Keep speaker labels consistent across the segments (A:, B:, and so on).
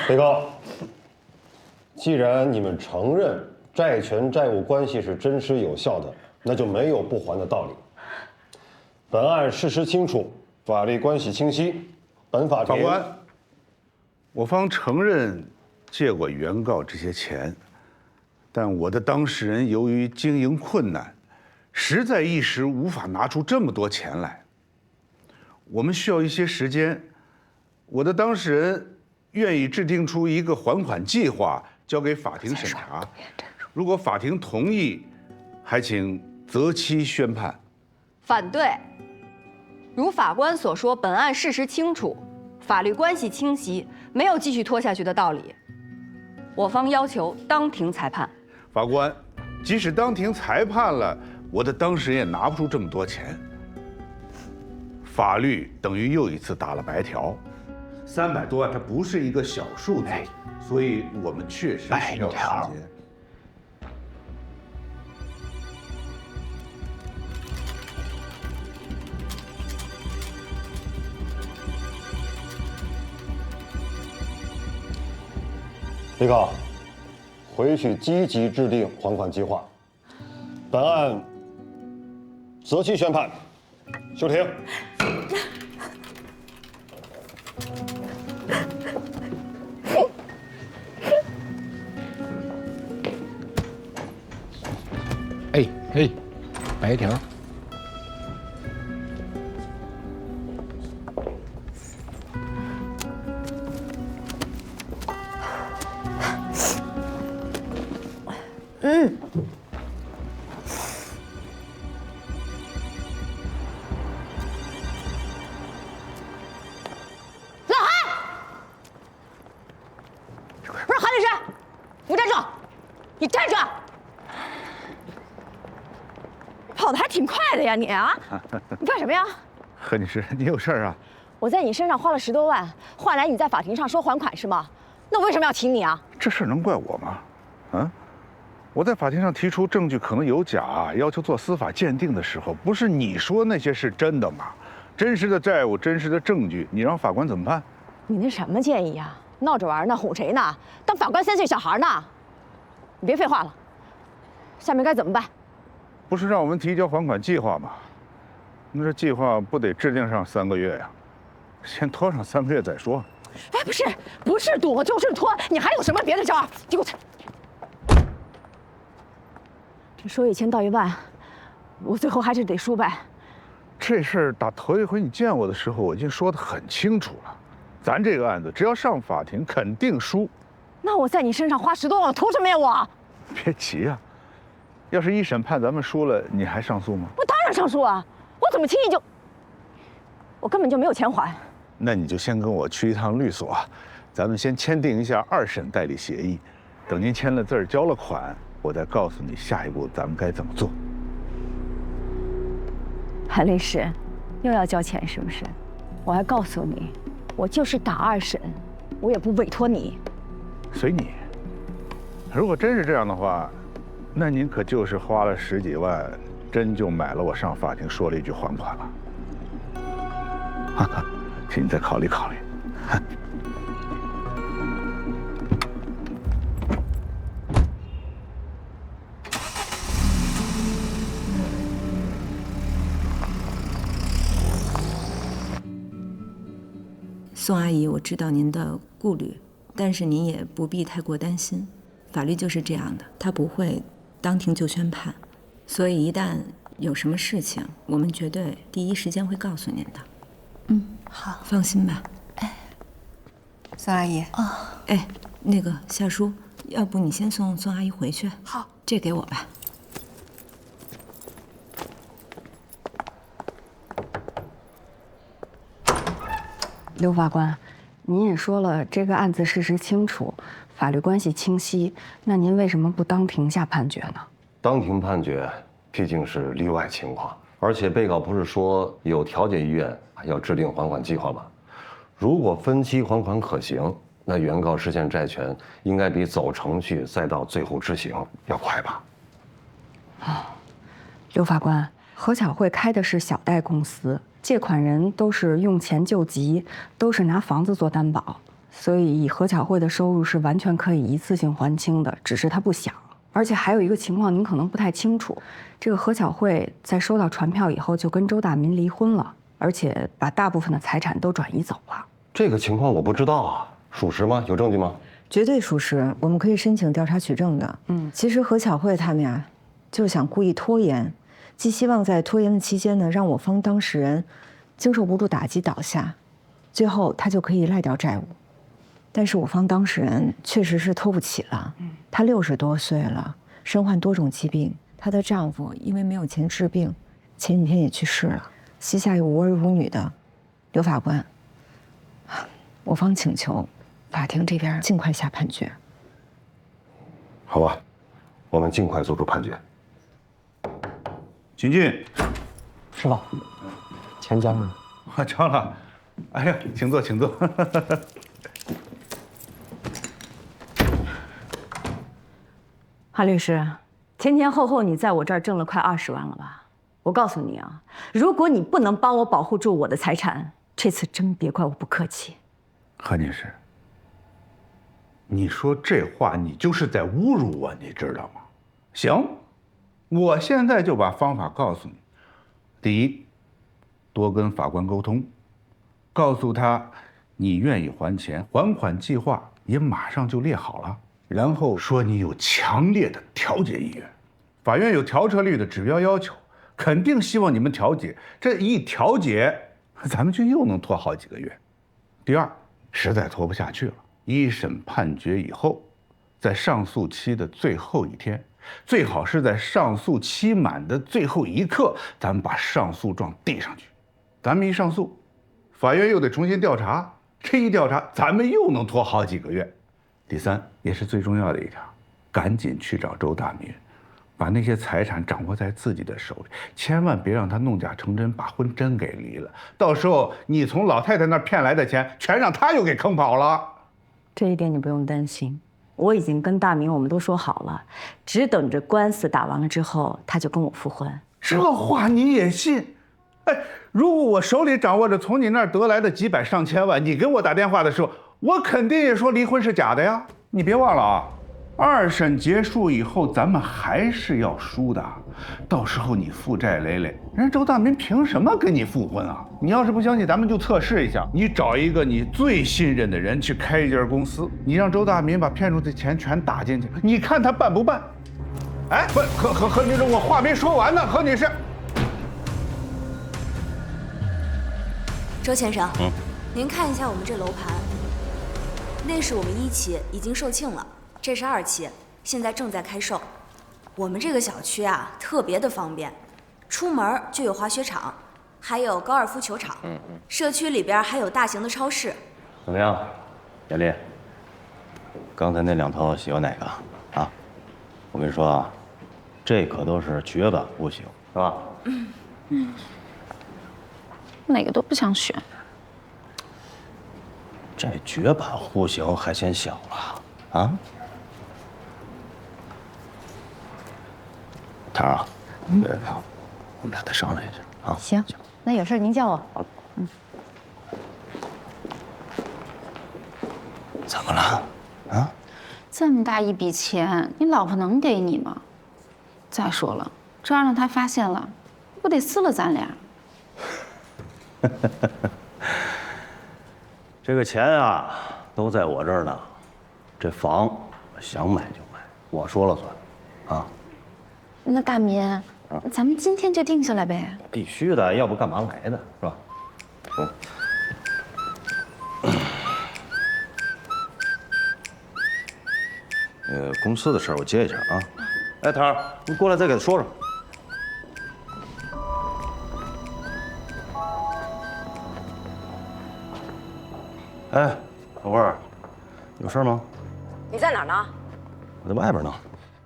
A: 被告，既然你们承认债权债务关系是真实有效的，那就没有不还的道理。本案事实清楚，法律关系清晰，本法庭。
B: 法官，我方承认借过原告这些钱，但我的当事人由于经营困难，实在一时无法拿出这么多钱来。我们需要一些时间，我的当事人愿意制定出一个还款计划，交给法庭审查。如果法庭同意，还请择期宣判。
C: 反对。如法官所说，本案事实清楚，法律关系清晰，没有继续拖下去的道理。我方要求当庭裁判。
B: 法官，即使当庭裁判了，我的当事人也拿不出这么多钱。法律等于又一次打了白条，300多万它不是一个小数字，所以我们确实需要时间。
A: 被告，回去积极制定还款计划。本案择期宣判，休庭。
D: 哎，白条。
E: 你啊，你干什么呀？
B: 何女士，你有事儿啊？
E: 我在你身上花了10多万，换来你在法庭上说还款是吗？那我为什么要请你啊？
B: 这事儿能怪我吗？啊，我在法庭上提出证据可能有假，要求做司法鉴定的时候，不是你说那些是真的吗？真实的债务，真实的证据，你让法官怎么办？
E: 你那什么建议啊？闹着玩呢，哄谁呢？当法官3岁小孩呢？你别废话了，下面该怎么办？
B: 不是让我们提交还款计划吗？那这计划不得制定上3个月呀？先拖上3个月再说。
E: 哎，不是躲就是拖，你还有什么别的招？给我这说1000道1万，我最后还是得输败。
B: 这事儿打头一回你见我的时候，我已经说得很清楚了。咱这个案子只要上法庭，肯定输。
E: 那我在你身上花10多万，我图什么呀我？
B: 别急呀。要是一审判咱们输了，你还上诉吗？
E: 我当然上诉啊！我怎么轻易就……我根本就没有钱还。
B: 那你就先跟我去一趟律所，咱们先签订一下2审代理协议。等您签了字儿、交了款，我再告诉你下一步咱们该怎么做。
E: 韩律师，又要交钱是不是？我还告诉你，我就是打2审，我也不委托你。
B: 随你。如果真是这样的话，那您可就是花了10几万，真就买了我上法庭说了一句还款了。哈哈，请你再考虑考虑。
F: 宋阿姨，我知道您的顾虑，但是您也不必太过担心，法律就是这样的，它不会当庭就宣判，所以一旦有什么事情，我们绝对第一时间会告诉您的。
G: 好，
F: 放心吧。
G: 宋阿姨。
F: 那个夏叔，要不你先送宋阿姨回去？
G: 好，
F: 这给我吧。
C: 刘法官，您也说了，这个案子事实清楚，法律关系清晰，那您为什么不当庭下判决呢？
A: 当庭判决毕竟是例外情况，而且被告不是说有调解意愿要制定还款计划吗？如果分期还款可行，那原告实现债权应该比走程序再到最后执行要快吧？
C: 刘法官，何巧慧开的是小贷公司，借款人都是用钱救急，都是拿房子做担保，所以何巧慧的收入是完全可以一次性还清的，只是她不想。而且还有一个情况，您可能不太清楚，这个何巧慧在收到传票以后就跟周大民离婚了，而且把大部分的财产都转移走了。
A: 这个情况我不知道啊，属实吗？有证据吗？
F: 绝对属实，我们可以申请调查取证的。其实何巧慧他们呀，就是想故意拖延，寄希望在拖延的期间呢，让我方当事人经受不住打击倒下，最后他就可以赖掉债务。但是我方当事人确实是拖不起了，她60多岁了，身患多种疾病，她的丈夫因为没有钱治病，前几天也去世了，膝下有无儿无女的。刘法官，我方请求法庭这边尽快下判决。
A: 好吧，我们尽快做出判决。
B: 请进。
D: 师傅，钱交了。
B: 我交了。哎呀，请坐，请坐。
E: 韩律师，前后你在我这儿挣了快20万了吧？我告诉你啊，如果你不能帮我保护住我的财产，这次真别怪我不客气。
B: 何女士，你说这话，你就是在侮辱我，你知道吗？行，我现在就把方法告诉你。第一，多跟法官沟通，告诉他你愿意还钱，还款计划也马上就列好了。然后说你有强烈的调解意愿，法院有调车率的指标要求，肯定希望你们调解。这一调解，咱们就又能拖好几个月。第二，实在拖不下去了，一审判决以后，在上诉期的最后一天，最好是在上诉期满的最后一刻，咱们把上诉状递上去。咱们一上诉，法院又得重新调查，这一调查，咱们又能拖好几个月。第三，也是最重要的一条，赶紧去找周大民，把那些财产掌握在自己的手里，千万别让他弄假成真，把婚真给离了。到时候你从老太太那儿骗来的钱，全让他又给坑跑了。
E: 这一点你不用担心，我已经跟大明我们都说好了，只等着官司打完了之后，他就跟我复婚。
B: 这话你也信？哎，如果我手里掌握着从你那儿得来的几百上千万，你跟我打电话的时候，我肯定也说离婚是假的呀。你别忘了啊，二审结束以后，咱们还是要输的。到时候你负债累累，人周大民凭什么跟你复婚啊？你要是不相信，咱们就测试一下，你找一个你最信任的人去开一家公司，你让周大民把骗出的钱全打进去，你看他办不办？哎，不，何女士，我话没说完呢，何女士。
H: 周先生，您看一下我们这楼盘，那是我们1期，已经售罄了，这是2期，现在正在开售。我们这个小区啊，特别的方便，出门就有滑雪场，还有高尔夫球场，社区里边还有大型的超市。
A: 怎么样，严丽？刚才那2套喜欢哪个啊？我跟你说啊，这可都是绝版户型，是吧？
I: 哪个都不想选。
A: 这绝版户型还嫌小了啊？汤啊，我们俩再商量一下啊。
E: 行，那有事您叫我。
A: 好。怎么了？啊？
I: 这么大一笔钱，你老婆能给你吗？再说了，这要让他发现了，不得撕了咱俩？
A: 这个钱啊，都在我这儿呢。这房想买就买，我说了算，啊。
I: 那大民，咱们今天就定下来呗。
A: 必须的，要不干嘛来的，是吧？公司的事儿我接一下啊。哎，腾儿，你过来再给他说说。哎，老妹儿，有事吗？
E: 你在哪儿呢？
A: 我在外边呢。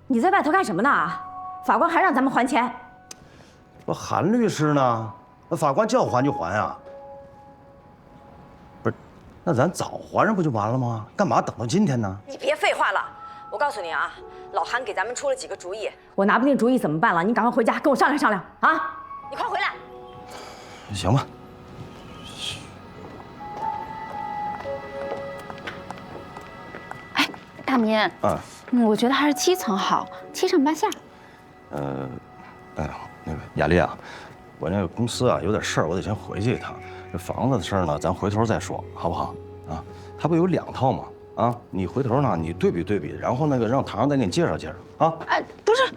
E: 你在外头干什么呢？法官还让咱们还钱。
A: 不，韩律师呢？那法官叫还就还啊。不是，那咱早还上不就完了吗？干嘛等到今天呢？
E: 你别废话了，我告诉你啊，老韩给咱们出了几个主意，我拿不定主意怎么办了？你赶快回家跟我商量商量啊！你快回来。
A: 行吧。
I: 大民，我觉得还是7层好，7上8下。
A: 那个雅丽啊，我那个公司啊有点事儿，我得先回去一趟。这房子的事儿呢，咱回头再说，好不好？啊，它不有2套吗？啊，你回头呢，你对比对比，然后那个让唐再给你介绍介绍啊。
I: 哎，不是，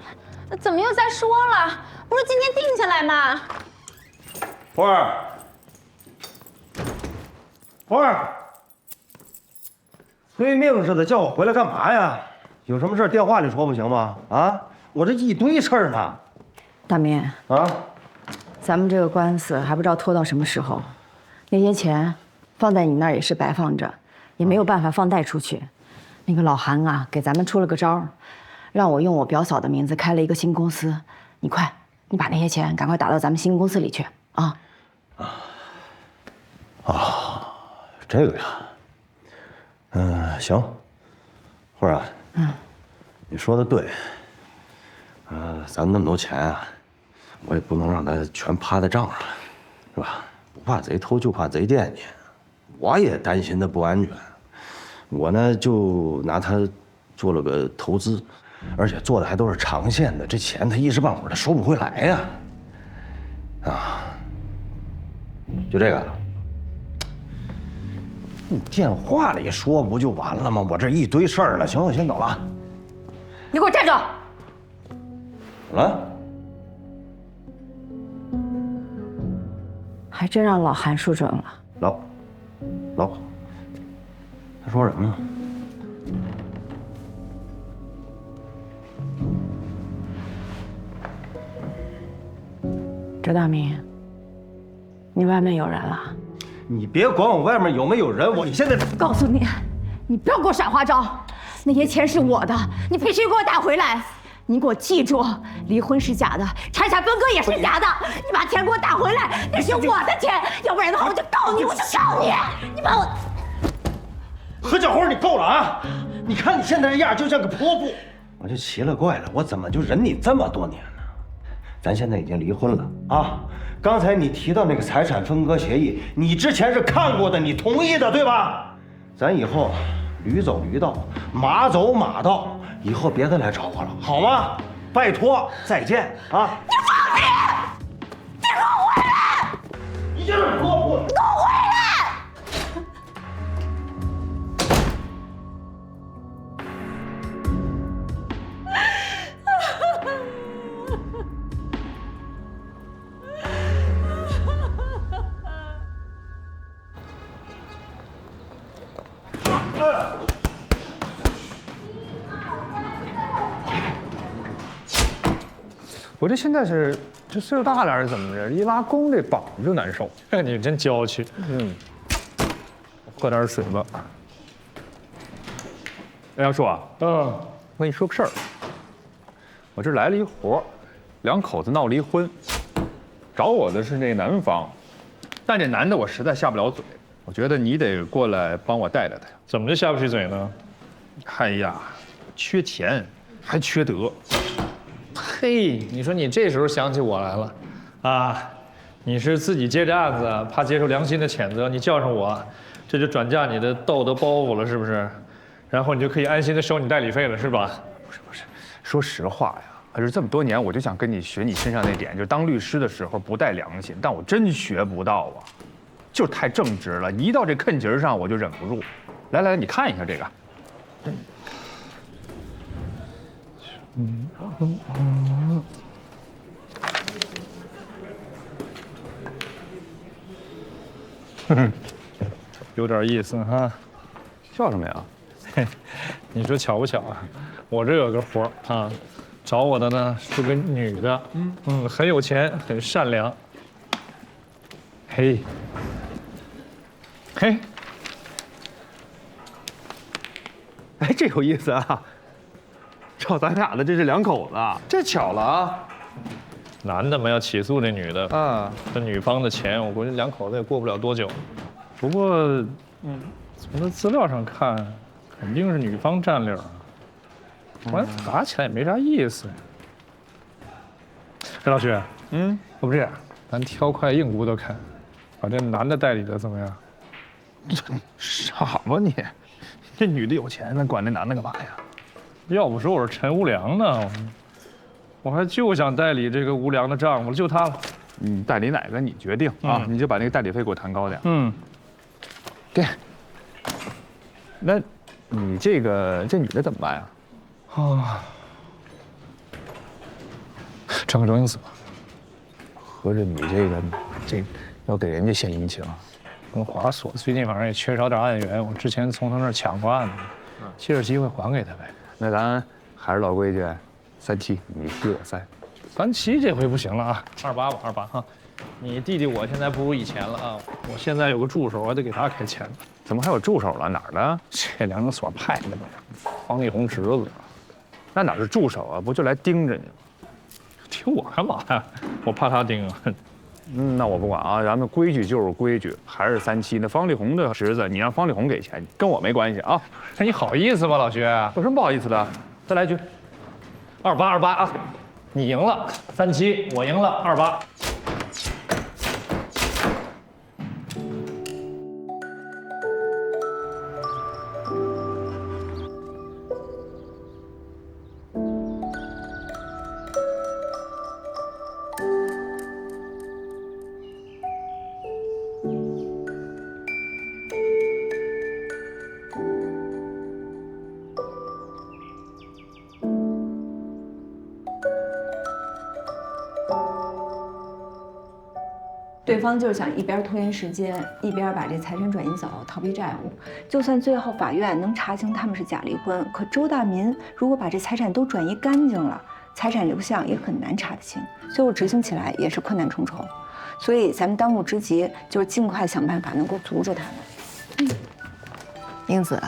I: 怎么又再说了？不是今天定下来吗？
A: 福儿，福儿，催命似的叫我回来干嘛呀？有什么事电话里说不行吗？啊，我这一堆事儿呢。
E: 大民
A: 啊，
E: 咱们这个官司还不知道拖到什么时候，那些钱放在你那儿也是白放着，也没有办法放贷出去。那个老韩啊，给咱们出了个招，让我用我表嫂的名字开了一个新公司。你快，你把那些钱赶快打到咱们新公司里去啊！
A: 这个呀，行，慧儿啊，你说的对，咱们那么多钱啊，我也不能让他全趴在账上，是吧？不怕贼偷，就怕贼惦记。我也担心他不安全，我呢就拿他做了个投资，而且做的还都是长线的，这钱他一时半会儿他收不回来呀。就这个，你电话里说不就完了吗？我这一堆事儿呢。行，我先走了。
E: 你给我站住！
A: 怎么了？
E: 还真让老韩说准了。
A: 老，他说什么呢？
E: 周大明，你外面有人了。
A: 你别管我外面有没有人，你现在
E: 告诉你，你不要给我耍花招，那些钱是我的，你必须给我打回来。你给我记住，离婚是假的，财产分割也是假的。你把钱给我打回来，那是我的钱，要不然的话我就告你，我就告你！你把我……
A: 何小辉，你够了啊！你看你现在这样，就像个泼妇。我就奇了怪了，我怎么就忍你这么多年呢？咱现在已经离婚了啊！刚才你提到那个财产分割协议，你之前是看过的，你同意的，对吧？咱以后驴走驴道，马走马道，以后别再来找我了，好吗？拜托，再见啊！
E: 你放屁！你给我回来！
A: 你就是泼妇！
E: 你给我回来！
J: 我这现在是这岁数大了还是怎么着？一拉弓这膀子就难受。哎，你真娇气。喝点水吧。哎，杨叔啊，我跟你说个事儿。我这来了一活，2口子闹离婚，找我的是那男方，但这男的我实在下不了嘴，我觉得你得过来帮我带带他。怎么就下不去嘴呢？哎呀，缺钱，还缺德。嘿，你说你这时候想起我来了，啊，你是自己接这案子，怕接受良心的谴责，你叫上我，这就转嫁你的道德包袱了，是不是？然后你就可以安心的收你代理费了，是吧？不是，说实话呀，可是这么多年，我就想跟你学你身上那点，就是当律师的时候不带良心，但我真学不到啊，就是太正直了，一到这坑节上我就忍不住。来，你看一下这个。有点意思哈。笑什么呀？嘿，你说巧不巧啊？我这有个活儿啊，找我的呢是个女的，很有钱，很善良。嘿，哎，这有意思啊！找咱俩的这是2口子，这巧了啊！男的们要起诉那女的啊，这女方的钱，我估计2口子也过不了多久。不过，从这资料上看，肯定是女方占理儿，不然打起来也没啥意思。陈老师，要不这样，咱挑块硬骨头看，把这男的代理的怎么样？傻吧你？这女的有钱，那管那男的干嘛呀？要不说我是陈无良呢，我还就想代理这个无良的丈夫，就他了。你代理哪个你决定啊？你就把那个代理费给我谈高点。给。那，你这女的怎么办呀？整个周英子吧。合着你这要给人家献殷勤啊？跟华所最近反正也缺少点案源，我之前从他那儿抢过案子，借着机会还给他呗。那咱还是老规矩，37，你7我3。37这回不行了啊，28吧，28啊。你弟弟我现在不如以前了啊，我现在有个助手，我得给他开钱。怎么还有助手了？哪儿的？这粮政所派的呗，方力宏侄子。那哪是助手啊？不就来盯着你吗？盯我干嘛呀？我怕他盯啊。那我不管啊，咱们规矩就是规矩，还是37。那方力宏的侄子，你让方力宏给钱，跟我没关系啊。那你好意思吧，老薛？有什么不好意思的？再来一局。28啊，你赢了，37，我赢了28。
F: 对方就是想一边拖延时间，一边把这财产转移走，逃避债务。就算最后法院能查清他们是假离婚，可周大民如果把这财产都转移干净了，财产流向也很难查得清，最后执行起来也是困难重重。所以咱们当务之急就是尽快想办法能够阻止他们。
C: 英子，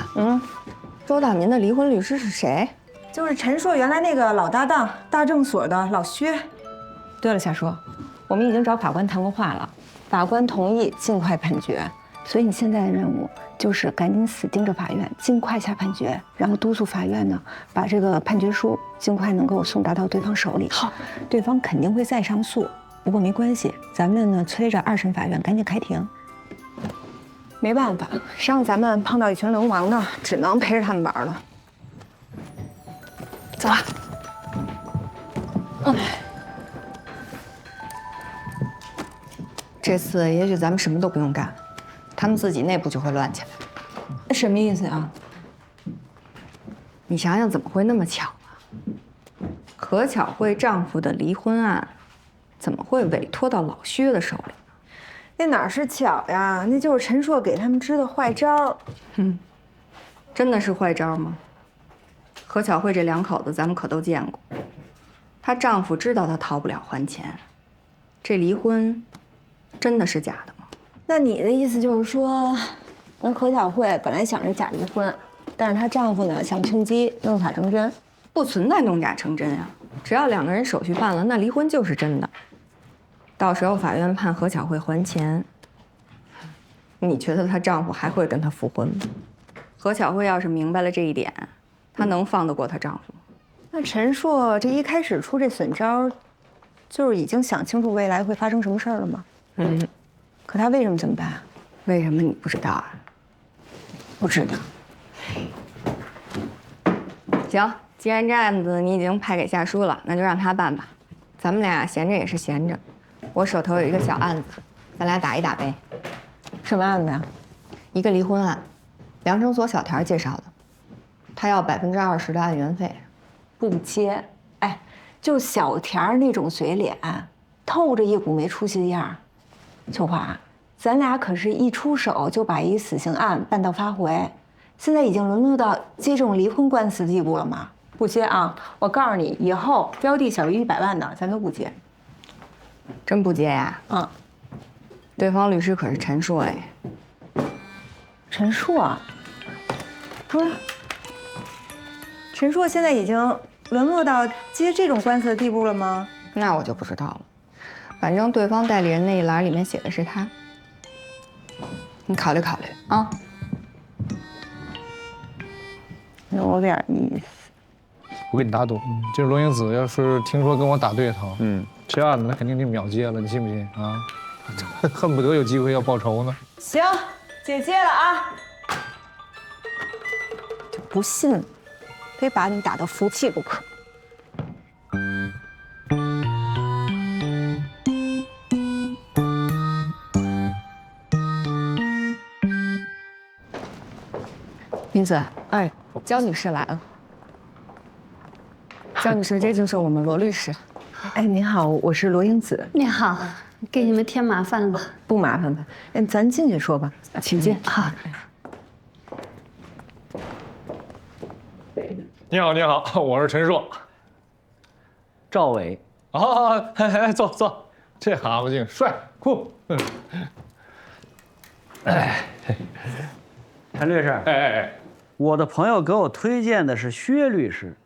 C: 周大民的离婚律师是谁？
F: 就是陈硕原来那个老搭档，大政所的老薛。对了，夏叔，我们已经找法官谈过话了，法官同意尽快判决。所以你现在的任务就是赶紧死盯着法院，尽快下判决，然后督促法院呢把这个判决书尽快能够送达到对方手里。好，对方肯定会再上诉，不过没关系，咱们呢催着2审法院赶紧开庭。没办法，谁让咱们碰到一群流氓呢，只能陪着他们玩了。走吧。
C: 这次也许咱们什么都不用干，他们自己内部就会乱起来。
F: 什么意思啊？
C: 你想想，怎么会那么巧啊？何巧慧丈夫的离婚案，怎么会委托到老薛的手里？
F: 那哪是巧呀？那就是陈硕给他们支的坏招。
C: 真的是坏招吗？何巧慧这2口子咱们可都见过，她丈夫知道她逃不了还钱，这离婚真的是假的吗？
F: 那你的意思就是说，那何巧慧本来想着假离婚，但是她丈夫呢想趁机弄假成真？
C: 不存在弄假成真呀，只要2个人手续办了，那离婚就是真的。到时候法院判何巧慧还钱，你觉得她丈夫还会跟她复婚吗？何巧慧要是明白了这一点，她能放得过她丈夫吗？
F: 那陈硕这一开始出这损招，就是已经想清楚未来会发生什么事儿了吗？可他为什么这么办？
C: 为什么你不知道啊？
F: 不知道。
C: 行，既然这案子你已经派给夏叔了，那就让他办吧。咱们俩闲着也是闲着，我手头有一个小案子，咱俩打一打呗。
F: 什么案子呀？
C: 一个离婚案，梁成所小田介绍的，他要20%的案源费，
F: 不接。哎，就小田那种嘴脸，透着一股没出息的样儿。秋华，咱俩可是一出手就把一死刑案办到发回，现在已经沦落到接这种离婚官司的地步了吗？不接啊！我告诉你，以后标的小于100万的，咱都不接。
C: 真不接呀？对方律师可是陈硕哎。
F: 陈硕？不是，陈硕现在已经沦落到接这种官司的地步了吗？
C: 那我就不知道了。反正对方代理人那一栏里面写的是他，你考虑考虑啊。
F: 有点意思。
J: 我跟你打赌，就是罗英子要是听说跟我打对头，这案子他肯定就秒接了，你信不信啊？恨不得有机会要报仇呢。
F: 行，姐接了啊。
G: 不信，非把你打到服气不可。
C: 林子，哎，焦女士来了。焦女士，这就是我们罗律师。
K: 哎，您好，我是罗英子。
L: 你好，给你们添麻烦了。
K: 不麻烦吧？哎，咱进去说吧。
C: 请进。
L: 好。
J: 你好，你好，我是陈硕。
D: 赵伟。
J: 坐坐，这蛤蟆精帅酷。
M: 陈律师，我的朋友给我推荐的是薛律师，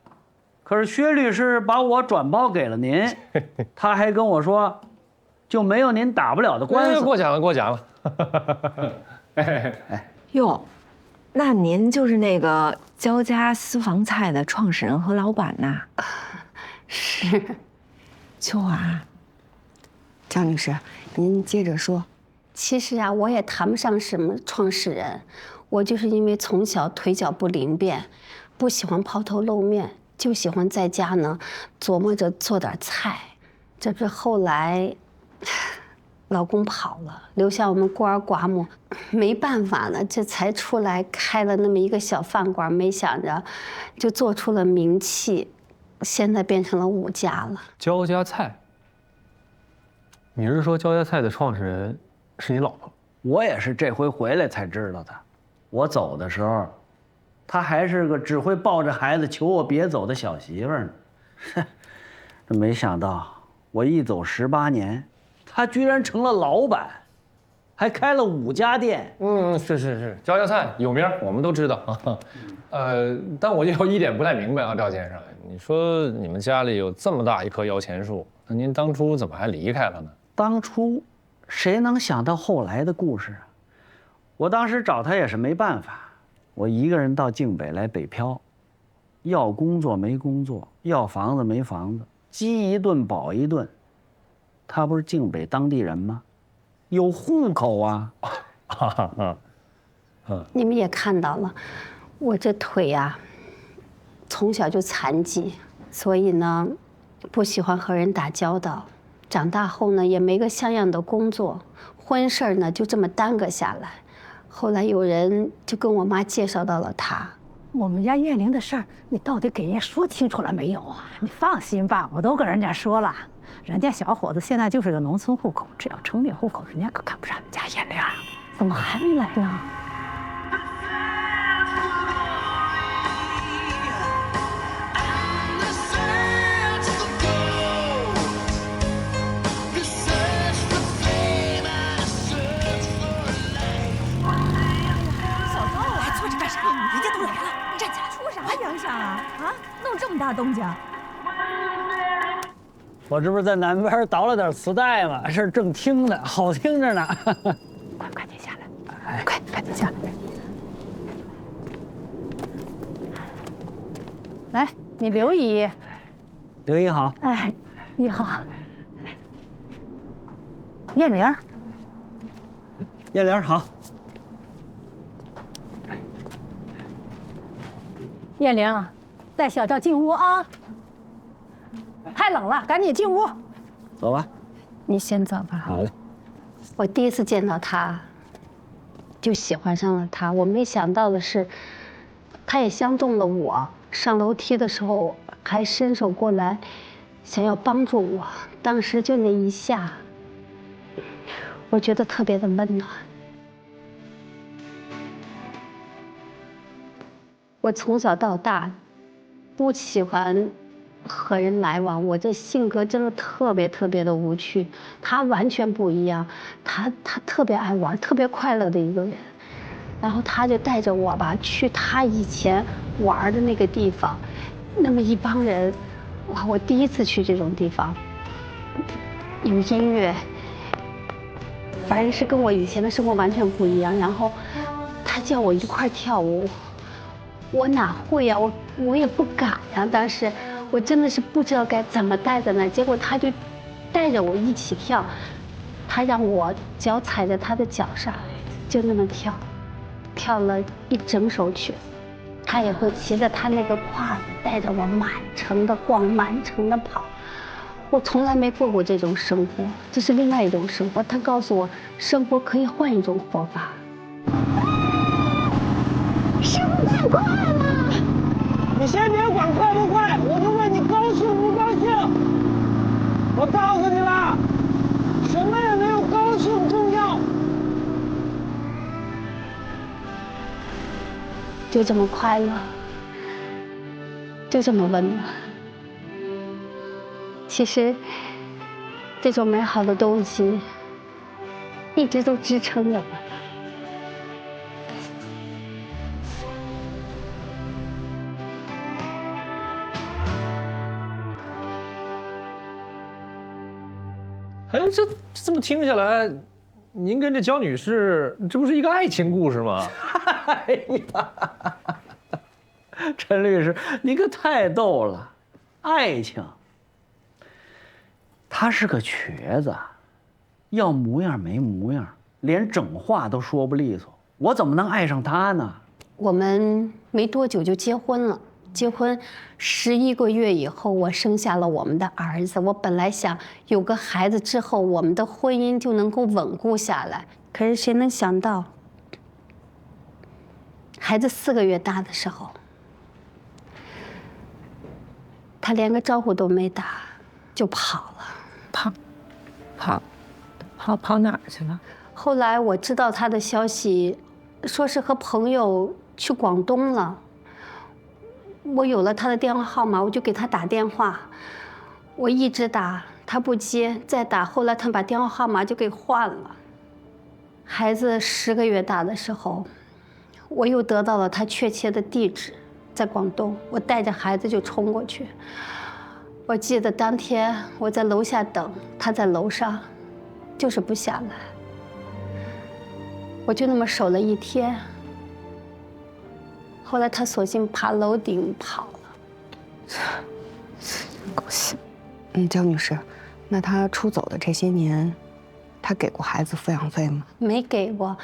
M: 可是薛律师把我转包给了您，他还跟我说，就没有您打不了的官司。
J: 过奖了，过奖了。
K: 哟，那您就是那个焦家私房菜的创始人和老板呐？
L: 是。
C: 秋华，焦女士，您接着说。
L: 其实啊，我也谈不上什么创始人，我就是因为从小腿脚不灵便，不喜欢抛头露面，就喜欢在家呢琢磨着做点菜。这不是后来，老公跑了，留下我们孤儿寡母，没办法呢，这才出来开了那么一个小饭馆，没想着就做出了名气，现在变成了5家了。
D: 焦家菜，你是说焦家菜的创始人是你老婆？
M: 我也是这回回来才知道的。我走的时候，她还是个只会抱着孩子求我别走的小媳妇呢。这没想到我一走18年，她居然成了老板，还开了5家店。
J: 是，焦家菜有名，我们都知道啊。但我有一点不太明白啊，赵先生，你说你们家里有这么大一棵摇钱树，那您当初怎么还离开了呢？
M: 当初。谁能想到后来的故事啊？我当时找他也是没办法，我一个人到靖北来北漂，要工作没工作，要房子没房子，饥一顿饱一顿。他不是靖北当地人吗？有户口啊。
L: 你们也看到了，我这腿呀，从小就残疾，所以呢，不喜欢和人打交道。长大后呢，也没个像样的工作，婚事儿呢就这么耽搁下来。后来有人就跟我妈介绍到了他。
N: 我们家燕玲的事儿，你到底给人家说清楚了没有啊？你放心吧，我都跟人家说了，人家小伙子现在就是个农村户口，只要城里户口，人家可看不上你家燕玲。怎么还没来呢？这么大动静！
M: 我这不是在南边倒了点磁带吗？是正听呢，好听着呢。
N: 快点下来！快点下来！来，你刘姨。
M: 刘姨好。
N: 哎，你好。燕玲。
M: 燕玲好。
N: 燕玲。带小赵进屋啊！太冷了，赶紧进屋。
M: 走吧，
L: 你先走吧。
M: 好嘞。
L: 我第一次见到他，就喜欢上了他。我没想到的是，他也相中了我。上楼梯的时候还伸手过来，想要帮助我。当时就那一下，我觉得特别的温暖。我从小到大。不喜欢和人来往，我这性格真的特别的无趣。他完全不一样，他特别爱玩，特别快乐的一个人。然后他就带着我吧去他以前玩的那个地方，那么一帮人，哇！我第一次去这种地方，有音乐，反正是跟我以前的生活完全不一样。然后他叫我一块跳舞。我哪会呀，我也不敢呀。当时我真的是不知道该怎么待在那，结果他就带着我一起跳，他让我脚踩在他的脚上，就那么跳，跳了一整首曲。他也会骑着他那个胯子，带着我满城的逛，满城的跑。我从来没过过这种生活，这是另外一种生活。他告诉我，生活可以换一种活法。
N: 生太快了！你先别管快不快，我就问你高兴不高兴。我告诉你了，什么也没有高兴重要。
L: 就这么快乐，就这么温暖。其实，这种美好的东西一直都支撑着我。
D: 哎，这么听下来，您跟这焦女士，这不是一个爱情故事吗？
M: 哎呀，陈律师，你可太逗了，爱情。他是个瘸子，要模样没模样，连整话都说不利索，我怎么能爱上他呢？
L: 我们没多久就结婚了，结婚11个月以后，我生下了我们的儿子。我本来想有个孩子之后，我们的婚姻就能够稳固下来，可是谁能想到，孩子4个月大的时候，他连个招呼都没打，就跑了。
G: 跑哪儿去了？
L: 后来我知道他的消息，说是和朋友去广东了。我有了他的电话号码，我就给他打电话。我一直打，他不接，再打，后来他把电话号码就给换了。孩子10个月大的时候，我又得到了他确切的地址，在广东。我带着孩子就冲过去。我记得当天我在楼下等，他在楼上，就是不下来。我就那么守了1天。后来他索性爬楼顶跑了。
C: 狗血。焦女士，那他出走的这些年，他给过孩子抚养费吗？
L: 没给过，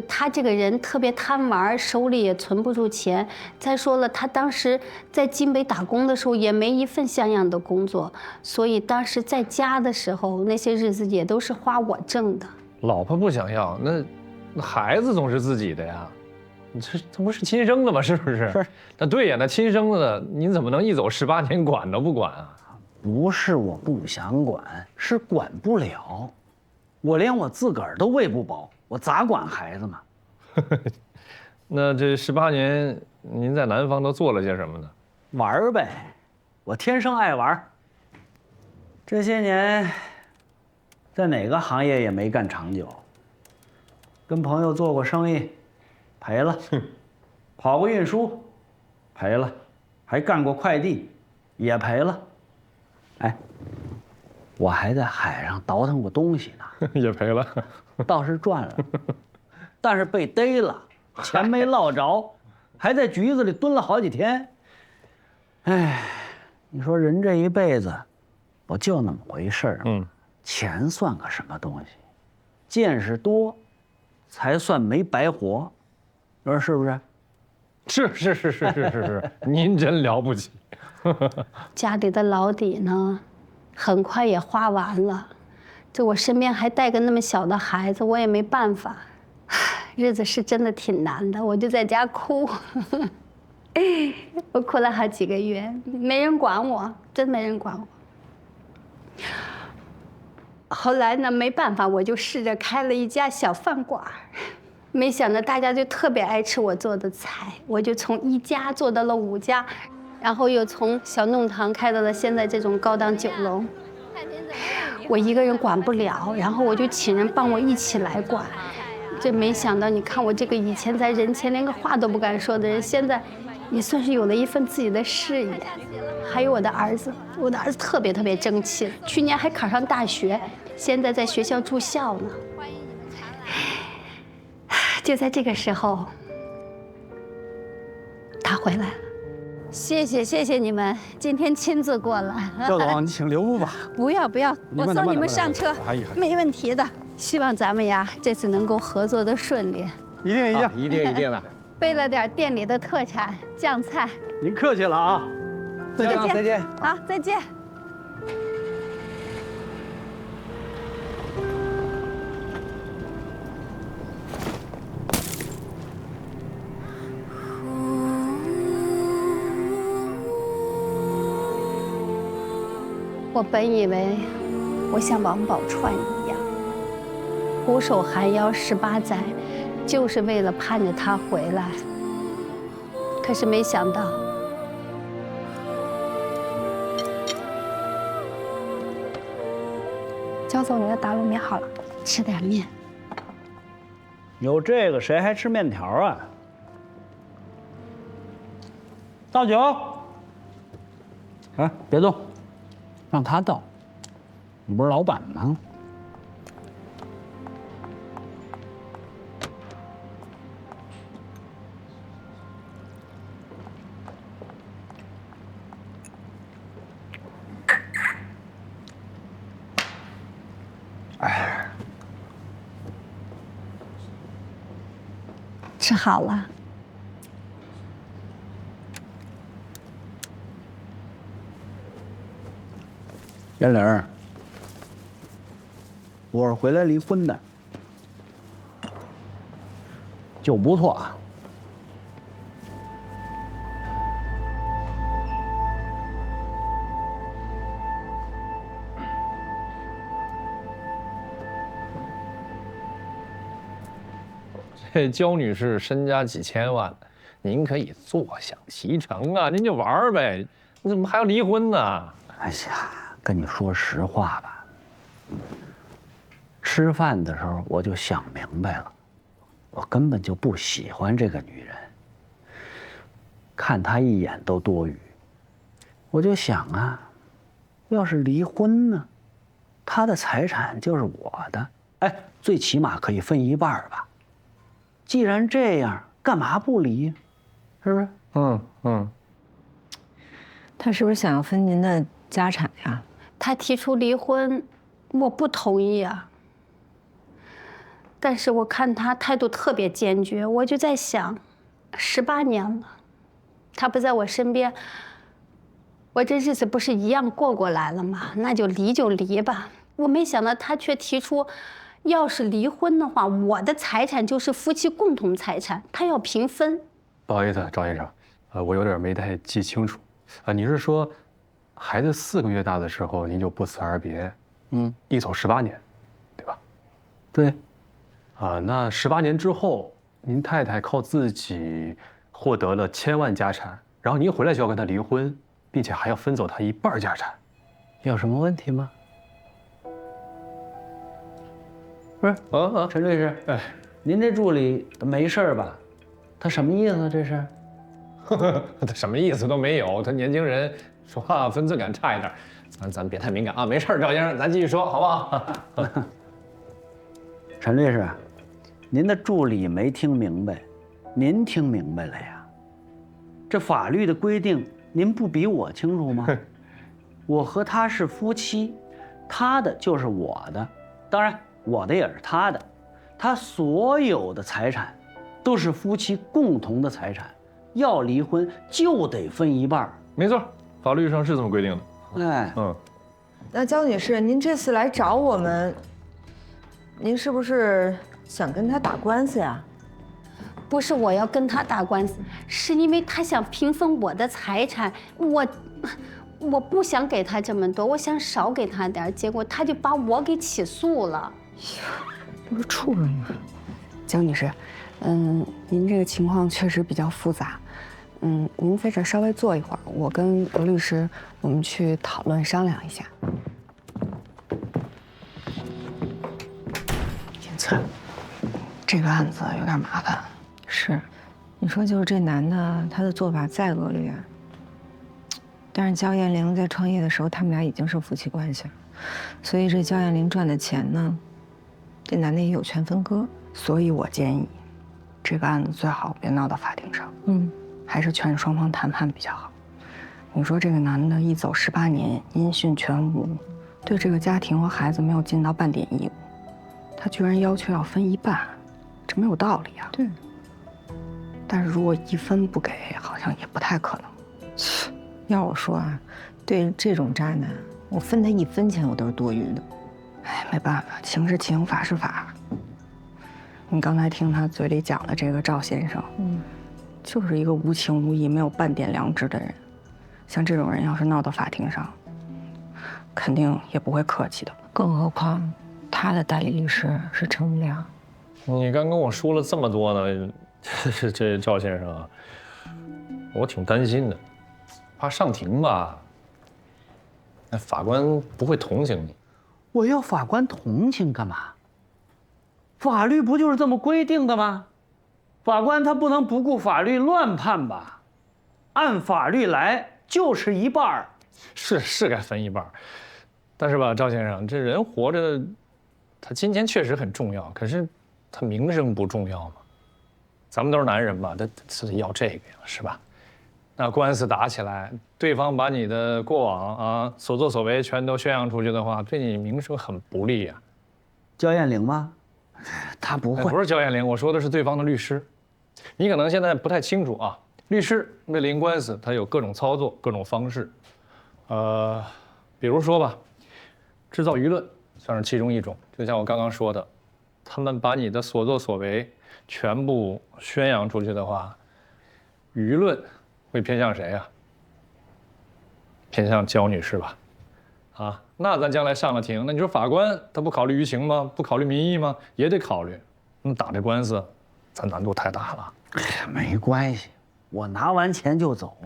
L: 他这个人特别贪玩，手里也存不住钱。再说了，他当时在金北打工的时候也没一份像样的工作，所以当时在家的时候，那些日子也都是花我挣的。
D: 老婆不想要，那孩子总是自己的呀。他不是亲生的吗？是不是？是。那对呀，那亲生的，您怎么能一走18年管都不管啊？
M: 不是我不想管，是管不了。我连我自个儿都喂不饱，我咋管孩子嘛？
D: 那这18年，您在南方都做了些什么呢？
M: 玩呗，我天生爱玩。这些年，在哪个行业也没干长久。跟朋友做过生意，赔了；跑过运输，赔了；还干过快递，也赔了。哎，我还在海上倒腾过东西呢，
D: 也赔了，
M: 倒是赚了，但是被逮了，钱没落着，还在局子里蹲了好几天。哎，你说人这一辈子，不就那么回事儿？钱算个什么东西？见识多，才算没白活，你说是不是？
D: 是，您真了不起。
L: 家里的老底呢，很快也花完了。这我身边还带个那么小的孩子，我也没办法。日子是真的挺难的，我就在家哭。我哭了好几个月，没人管我，真没人管我。后来呢，没办法，我就试着开了一家小饭馆。没想到大家就特别爱吃我做的菜，我就从1家做到了5家。然后又从小弄堂开到了现在这种高档酒楼。我一个人管不了，然后我就请人帮我一起来管。这没想到，你看我这个以前在人前连个话都不敢说的人，现在也算是有了一份自己的事业。还有我的儿子，我的儿子特别争气，去年还考上大学，现在在学校住校呢。就在这个时候，他回来了。谢谢你们，今天亲自过来。
O: 赵总，你请留步吧。
L: 不要，我送你们上车，没问题的。希望咱们呀这次能够合作的顺利。
O: 一定的。
L: 备了点店里的特产酱菜。
M: 您客气了啊！
L: 再见，
M: 再见。
L: 好，再见。我本以为我像王宝钏一样，虎首寒腰18载，就是为了盼着他回来。可是没想到，
C: 焦总，你的打卤面好了，
L: 吃点面。
M: 有这个谁还吃面条啊？倒酒。哎，别动，让他倒。你不是老板吗？
E: 哎，吃好了。
M: 袁玲，我是回来离婚的，酒不错啊。
D: 这焦女士身家几千万，您可以坐享其成啊，您就玩呗，你怎么还要离婚呢？
M: 哎呀，跟你说实话吧，吃饭的时候我就想明白了，我根本就不喜欢这个女人，看她一眼都多余。我就想啊，要是离婚呢，她的财产就是我的，哎，最起码可以分一半吧。既然这样，干嘛不离？是不是？
K: 他是不是想要分您的家产呀？
L: 他提出离婚，我不同意啊。但是我看他态度特别坚决，我就在想，18年了，他不在我身边，我这日子不是一样过过来了吗？那就离就离吧。我没想到他却提出，要是离婚的话，我的财产就是夫妻共同财产，他要平分。
O: 不好意思，赵先生，我有点没太记清楚，你是说，孩子4个月大的时候您就不辞而别，一走18年，对吧？
M: 对。
O: 那18年之后，您太太靠自己获得了1000万家产，然后您回来就要跟她离婚，并且还要分走她一半家产，
M: 有什么问题吗？不是，陈律师，哎，您这助理没事吧？他什么意思？这是？
D: 他什么意思都没有。他年轻人说话分寸感差一点，咱别太敏感啊。没事，赵先生，咱继续说，好不好？
M: 陈律师，您的助理没听明白，您听明白了呀？这法律的规定，您不比我清楚吗？我和他是夫妻，他的就是我的，当然我的也是他的，他所有的财产都是夫妻共同的财产，要离婚就得分一半。
D: 没错，法律上是这么规定的。
M: 哎，
K: 那焦女士，您这次来找我们，您是不是想跟他打官司呀？
L: 不是我要跟他打官司，是因为他想平分我的财产，我不想给他这么多，我想少给他点，结果他就把我给起诉了。
C: 不是处人吗？焦女士，您这个情况确实比较复杂，您在这稍微坐一会儿，我跟罗律师我们去讨论商量一下。
K: 天才，
C: 这个案子有点麻烦。
K: 是，你说就是这男的，他的做法再恶劣，但是焦艳玲在创业的时候，他们俩已经是夫妻关系了，所以这焦艳玲赚的钱呢，这男的也有权分割。
C: 所以我建议，这个案子最好别闹到法庭上，还是劝双方谈判比较好。你说这个男的一走18年，音讯全无，对这个家庭和孩子没有尽到半点义务，他居然要求要分一半，这没有道理啊。
K: 对。
C: 但是如果1分不给，好像也不太可能。
K: 要我说啊，对这种渣男，我分他1分钱我都是多余的。
C: 哎，没办法，情是情，法是法。你刚才听他嘴里讲的这个赵先生，就是一个无情无义、没有半点良知的人。像这种人要是闹到法庭上，肯定也不会客气的。
K: 更何况他的代理律师是程良。
D: 你刚跟我说了这么多呢，这赵先生啊，我挺担心的，怕上庭吧，那法官不会同情你。
M: 我要法官同情干嘛？法律不就是这么规定的吗？法官他不能不顾法律乱判吧？按法律来就是1半儿。
D: 是该分1半儿，但是吧，赵先生，这人活着，他金钱确实很重要，可是他名声不重要吗？咱们都是男人嘛，他是要这个呀，是吧？那官司打起来，对方把你的过往啊、所作所为全都宣扬出去的话，对你名声很不利呀。
M: 焦艳玲吗？他不会，
D: 不是焦艳玲，我说的是对方的律师。你可能现在不太清楚啊，律师为了赢官司，他有各种操作、各种方式。比如说吧，制造舆论算是其中一种。就像我刚刚说的，他们把你的所作所为全部宣扬出去的话，舆论会偏向谁呀？偏向焦女士吧？啊，那咱将来上了庭，那你说法官他不考虑舆情吗？不考虑民意吗？也得考虑。那打这官司，咱难度太大了。
M: 哎呀，没关系，我拿完钱就走，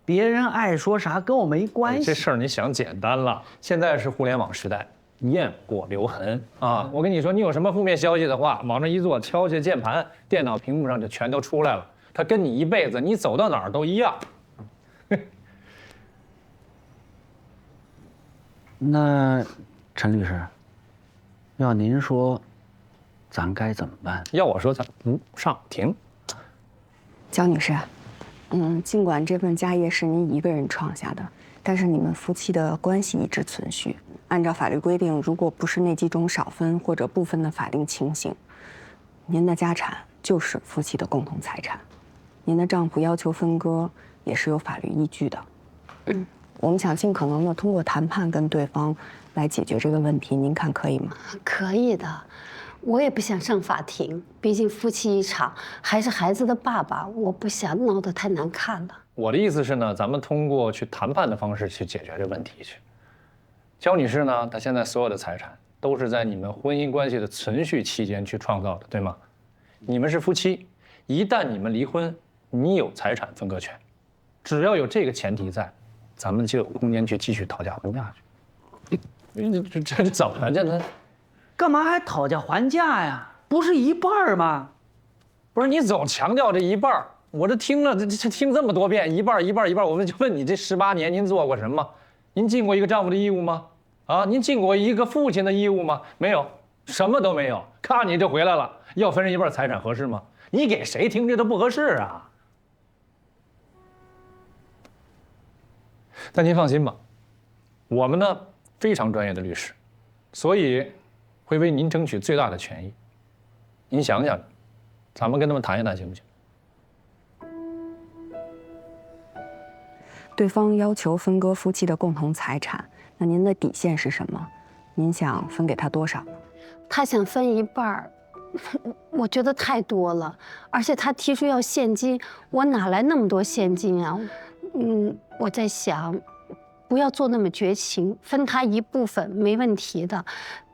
M: 别人爱说啥跟我没关系。
D: 这事儿你想简单了，现在是互联网时代，雁过留痕啊！我跟你说，你有什么负面消息的话，往那一坐，敲下键盘，电脑屏幕上就全都出来了。他跟你一辈子，你走到哪儿都一样。
M: 那陈律师，要您说，咱该怎么办？
D: 要我说，咱不上庭。
C: 焦女士，尽管这份家业是您一个人创下的，但是你们夫妻的关系一直存续。按照法律规定，如果不是内计中少分或者部分的法定情形，您的家产就是夫妻的共同财产。您的丈夫要求分割也是有法律依据的。我们想尽可能的通过谈判跟对方来解决这个问题，您看可以吗？
L: 可以的，我也不想上法庭，毕竟夫妻一场，还是孩子的爸爸，我不想闹得太难看了。
D: 我的意思是呢，咱们通过去谈判的方式去解决这问题去。焦女士呢，她现在所有的财产都是在你们婚姻关系的存续期间去创造的，对吗？你们是夫妻，一旦你们离婚，你有财产分割权，只要有这个前提在，咱们就有空间去继续讨价还价去。这怎么了？这
M: 干嘛还讨价还价呀？不是1半吗？
D: 不是你总强调这1半，我这听了这听这么多遍，1半1半1半，我就问你，这18年您做过什么？您尽过一个丈夫的义务吗？啊，您尽过一个父亲的义务吗？没有，什么都没有。看你就回来了，要分人1半财产合适吗？你给谁听这都不合适啊。但您放心吧，我们呢非常专业的律师，所以会为您争取最大的权益。您想想，咱们跟他们谈一谈行不行？
C: 对方要求分割夫妻的共同财产，那您的底线是什么？您想分给他多少呢？
L: 他想分1半，我觉得太多了，而且他提出要现金，我哪来那么多现金啊？我在想，不要做那么绝情，分他一部分没问题的，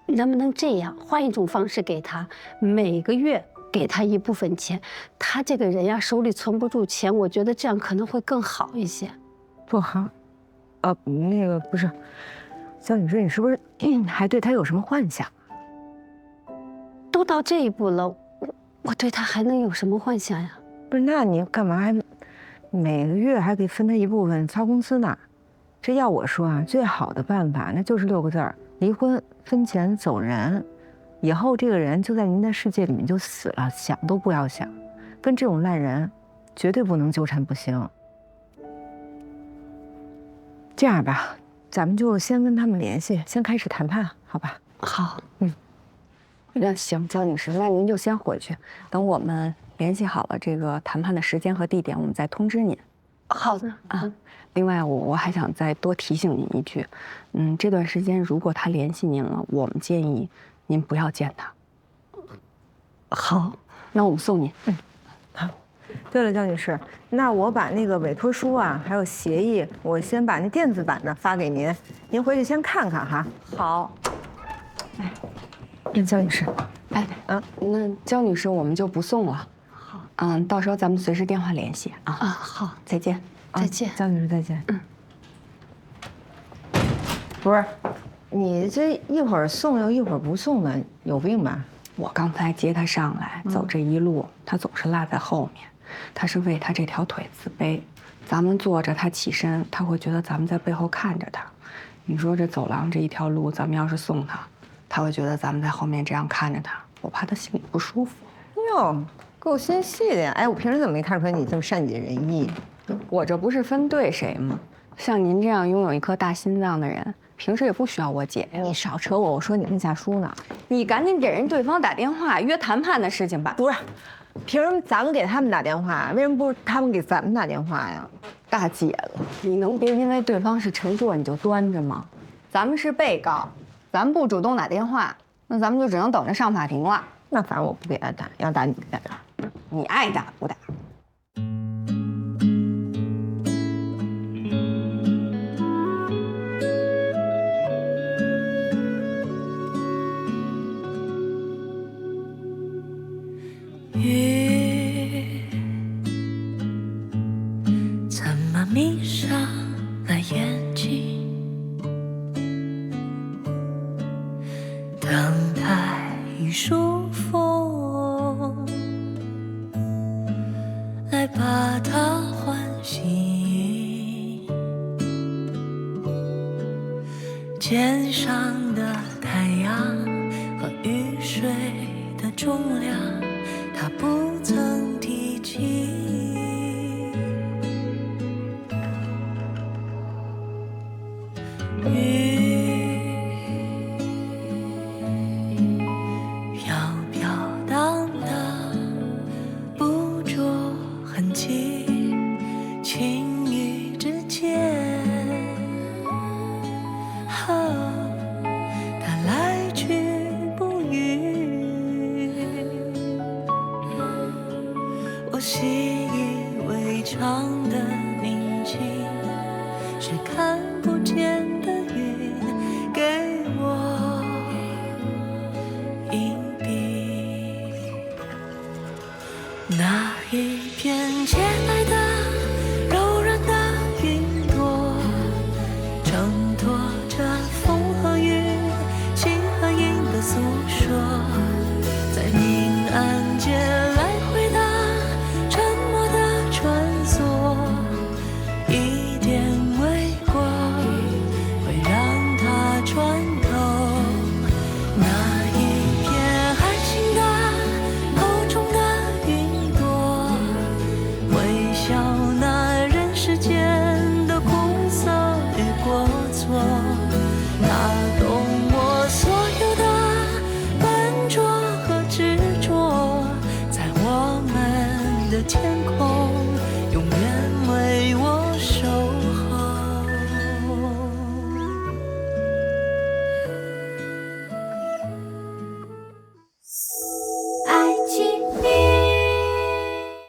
L: 能不能这样，换一种方式给他，每个月给他一部分钱？他这个人呀，手里存不住钱，我觉得这样可能会更好一些。
K: 不好，那个不是，焦女士，你是不是还对他有什么幻想？
L: 都到这一步了，我对他还能有什么幻想呀？
K: 不是，那你干嘛还每个月还得分他一部分操公司呢？这要我说啊，最好的办法那就是6个字儿：离婚、分钱、走人。以后这个人就在您的世界里面就死了，想都不要想。跟这种烂人，绝对不能纠缠不清。这样吧，咱们就先跟他们联系，先开始谈判，好吧？
L: 好，
C: 那行，焦女士，那您就先回去，等我们联系好了这个谈判的时间和地点，我们再通知您。
L: 好的
C: 啊。另外，我还想再多提醒您一句，这段时间如果他联系您了，我们建议您不要见他。
L: 好，
C: 那我们送您。
K: 好。对了，焦女士，那我把那个委托书啊，还有协议，我先把那电子版的发给您，您回去先看看哈。
C: 好。
K: 哎，焦女士，
C: 哎，那焦女士我们就不送了。好。到时候咱们随时电话联系啊。
L: 啊，好，
C: 再见。
L: 再见，
K: 焦女士再见。不是，你这一会儿送又一会儿不送的，有病吧？
C: 我刚才接他上来，走这一路，他总是落在后面。他是为他这条腿自卑。咱们坐着，他起身，他会觉得咱们在背后看着他。你说这走廊这一条路，咱们要是送他，他会觉得咱们在后面这样看着他，我怕他心里不舒服。
K: 哟，够心细的呀！哎，我平时怎么没看出来你这么善解人意？
C: 我这不是分对谁吗？像您这样拥有一颗大心脏的人，平时也不需要我解。
K: 你少扯我，我说你跟夏叔呢。
C: 你赶紧给人对方打电话约谈判的事情吧。
K: 不是，凭什么咱们给他们打电话？为什么不是他们给咱们打电话呀？
C: 大姐了，你能别因为对方是陈硕你就端着吗？咱们是被告，咱们不主动打电话，那咱们就只能等着上法庭了。
K: 那反正我不给他打，要打你给他打，
C: 你爱打不打？
P: 雨怎么迷上了眼睛？等待一束风来把它唤醒，肩上的太阳和雨水的重量他不曾提起，雨飘飘荡荡，不着痕迹，轻语之间，它来去不语。我习以为常的宁静，是看不见的云给我隐蔽。那一片洁白的柔软的云朵，挣脱着风和雨晴和阴的诉说，在明暗间一点微光会让它穿透那一片爱情的口中的云朵，微笑那人世间的苦涩与过错，它懂我所有的笨拙和执着，在我们的天空